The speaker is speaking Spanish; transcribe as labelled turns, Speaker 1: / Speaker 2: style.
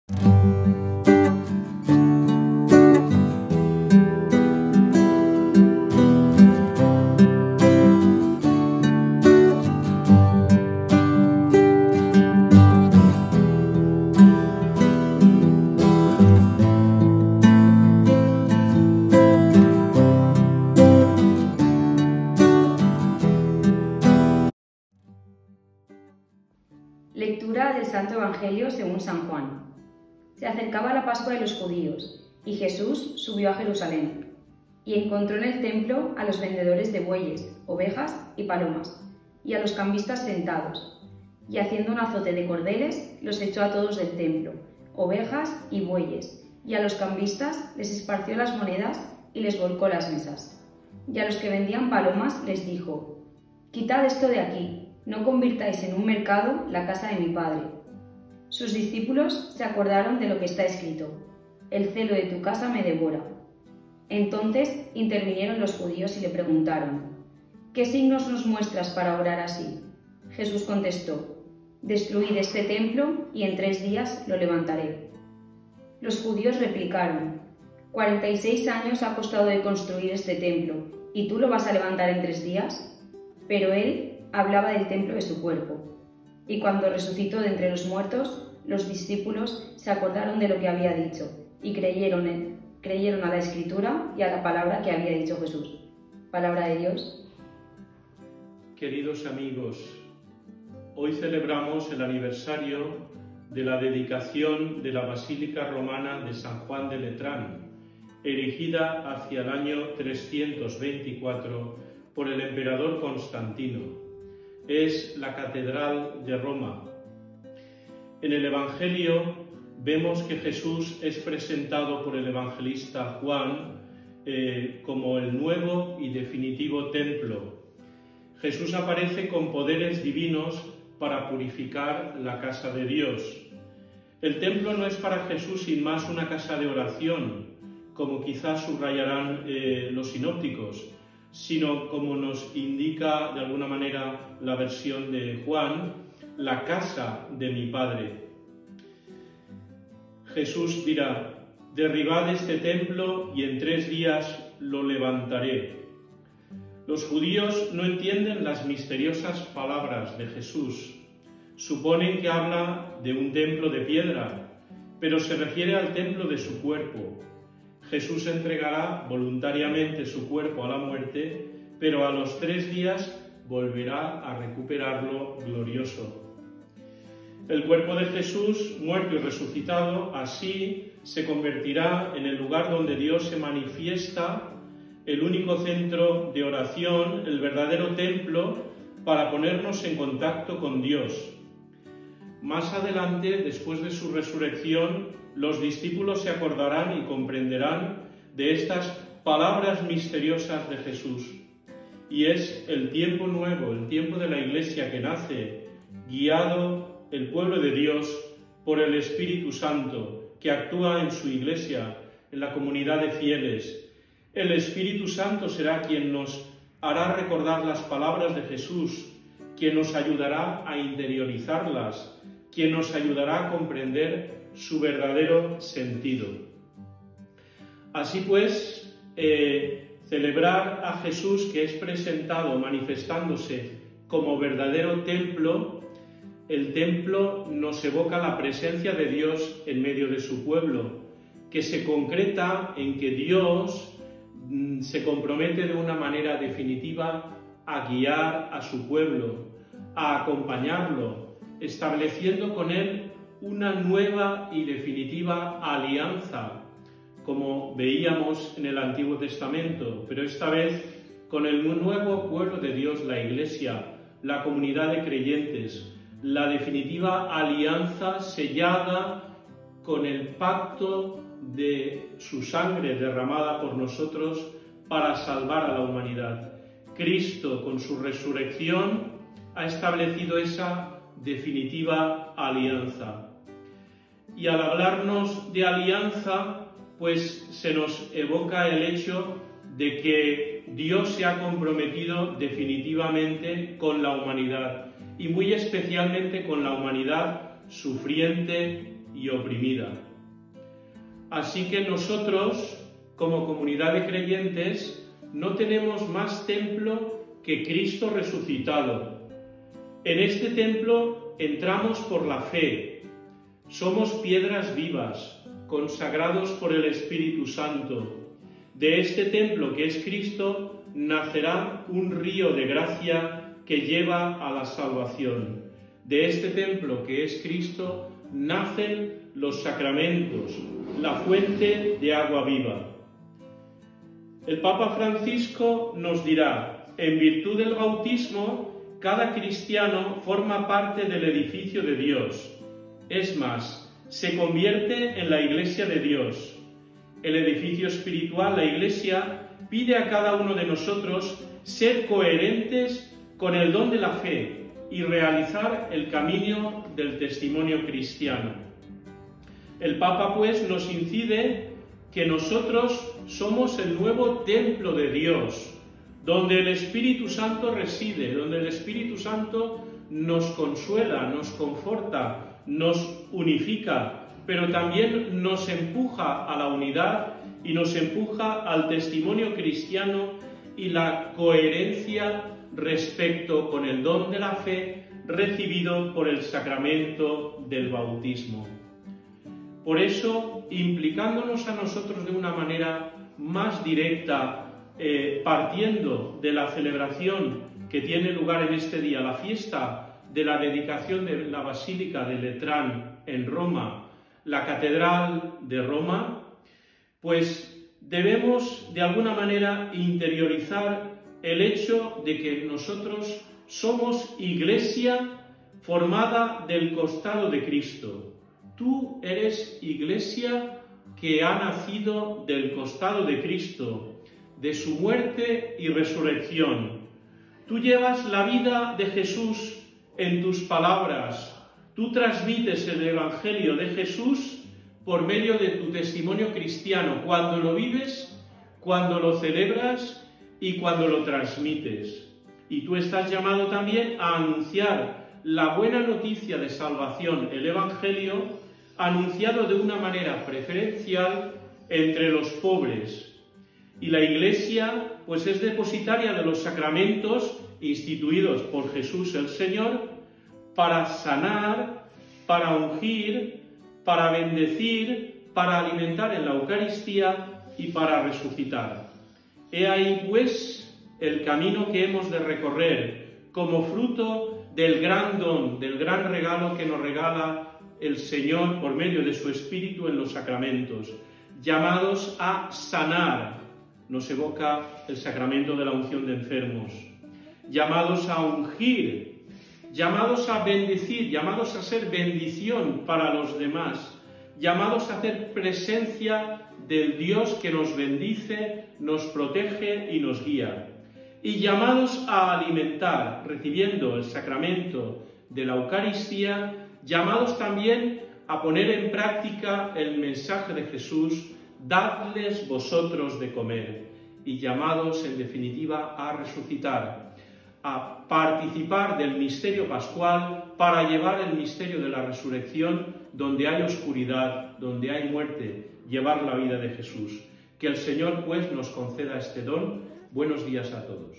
Speaker 1: Lectura del Santo Evangelio según San Juan. Se acercaba la Pascua de los judíos, y Jesús subió a Jerusalén, y encontró en el templo a los vendedores de bueyes, ovejas y palomas, y a los cambistas sentados, y haciendo un azote de cordeles, los echó a todos del templo, ovejas y bueyes, y a los cambistas les esparció las monedas y les volcó las mesas. Y a los que vendían palomas les dijo: «Quitad esto de aquí, no convirtáis en un mercado la casa de mi Padre». Sus discípulos se acordaron de lo que está escrito: «El celo de tu casa me devora». Entonces intervinieron los judíos y le preguntaron: «¿Qué signos nos muestras para orar así?». Jesús contestó: «Destruid este templo y en 3 días lo levantaré». Los judíos replicaron: «46 años ha costado de construir este templo, ¿y tú lo vas a levantar en 3 días?». Pero él hablaba del templo de su cuerpo. Y cuando resucitó de entre los muertos, los discípulos se acordaron de lo que había dicho y creyeron a la Escritura y a la palabra que había dicho Jesús. Palabra de Dios.
Speaker 2: Queridos amigos, hoy celebramos el aniversario de la dedicación de la Basílica Romana de San Juan de Letrán, erigida hacia el año 324 por el emperador Constantino. Es la Catedral de Roma. En el Evangelio vemos que Jesús es presentado por el evangelista Juan como el nuevo y definitivo templo. Jesús aparece con poderes divinos para purificar la casa de Dios. El templo no es para Jesús sin más una casa de oración, como quizás subrayarán los sinópticos, sino, como nos indica de alguna manera la versión de Juan, la casa de mi Padre. Jesús dirá: «Derribad este templo y en 3 días lo levantaré». Los judíos no entienden las misteriosas palabras de Jesús. Suponen que habla de un templo de piedra, pero se refiere al templo de su cuerpo. Jesús entregará voluntariamente su cuerpo a la muerte, pero a los 3 días volverá a recuperarlo glorioso. El cuerpo de Jesús, muerto y resucitado, así se convertirá en el lugar donde Dios se manifiesta, el único centro de oración, el verdadero templo, para ponernos en contacto con Dios. Más adelante, después de su resurrección, los discípulos se acordarán y comprenderán de estas palabras misteriosas de Jesús. Y es el tiempo nuevo, el tiempo de la Iglesia que nace, guiado el pueblo de Dios por el Espíritu Santo, que actúa en su Iglesia, en la comunidad de fieles. El Espíritu Santo será quien nos hará recordar las palabras de Jesús, quien nos ayudará a interiorizarlas, quien nos ayudará a comprender su verdadero sentido. Así pues, celebrar a Jesús, que es presentado manifestándose como verdadero templo, el templo nos evoca la presencia de Dios en medio de su pueblo, que se concreta en que Dios se compromete de una manera definitiva a guiar a su pueblo, a acompañarlo, estableciendo con él una nueva y definitiva alianza, como veíamos en el Antiguo Testamento, pero esta vez con el nuevo pueblo de Dios, la Iglesia, la comunidad de creyentes, la definitiva alianza sellada con el pacto de su sangre derramada por nosotros para salvar a la humanidad. Cristo, con su resurrección, ha establecido esa definitiva alianza. Y al hablarnos de alianza, pues se nos evoca el hecho de que Dios se ha comprometido definitivamente con la humanidad, y muy especialmente con la humanidad sufriente y oprimida. Así que nosotros, como comunidad de creyentes, no tenemos más templo que Cristo resucitado. En este templo entramos por la fe. Somos piedras vivas, consagrados por el Espíritu Santo. De este templo que es Cristo nacerá un río de gracia que lleva a la salvación. De este templo que es Cristo nacen los sacramentos, la fuente de agua viva. El Papa Francisco nos dirá: en virtud del bautismo, cada cristiano forma parte del edificio de Dios. Es más, se convierte en la Iglesia de Dios. El edificio espiritual, la Iglesia, pide a cada uno de nosotros ser coherentes con el don de la fe y realizar el camino del testimonio cristiano. El Papa, pues, nos incide que nosotros somos el nuevo templo de Dios, donde el Espíritu Santo reside, donde el Espíritu Santo nos consuela, nos conforta, nos unifica, pero también nos empuja a la unidad y nos empuja al testimonio cristiano y la coherencia respecto con el don de la fe recibido por el sacramento del bautismo. Por eso, implicándonos a nosotros de una manera más directa, partiendo de la celebración que tiene lugar en este día, la fiesta de la dedicación de la Basílica de Letrán en Roma, la Catedral de Roma, pues debemos de alguna manera interiorizar el hecho de que nosotros somos Iglesia formada del costado de Cristo. Tú eres Iglesia que ha nacido del costado de Cristo, de su muerte y resurrección. Tú llevas la vida de Jesús en tus palabras. Tú transmites el Evangelio de Jesús por medio de tu testimonio cristiano, cuando lo vives, cuando lo celebras y cuando lo transmites. Y tú estás llamado también a anunciar la buena noticia de salvación, el Evangelio, anunciado de una manera preferencial entre los pobres. Y la Iglesia, pues, es depositaria de los sacramentos instituidos por Jesús el Señor, para sanar, para ungir, para bendecir, para alimentar en la Eucaristía y para resucitar. He ahí, pues, el camino que hemos de recorrer como fruto del gran don, del gran regalo que nos regala el Señor por medio de su Espíritu en los sacramentos, llamados a sanar. Nos evoca el sacramento de la unción de enfermos. Llamados a ungir, llamados a bendecir, llamados a ser bendición para los demás, llamados a hacer presencia del Dios que nos bendice, nos protege y nos guía, y llamados a alimentar, recibiendo el sacramento de la Eucaristía, llamados también a poner en práctica el mensaje de Jesús: dadles vosotros de comer, y llamados en definitiva a resucitar, a participar del misterio pascual para llevar el misterio de la resurrección donde hay oscuridad, donde hay muerte, llevar la vida de Jesús. Que el Señor, pues, nos conceda este don. Buenos días a todos.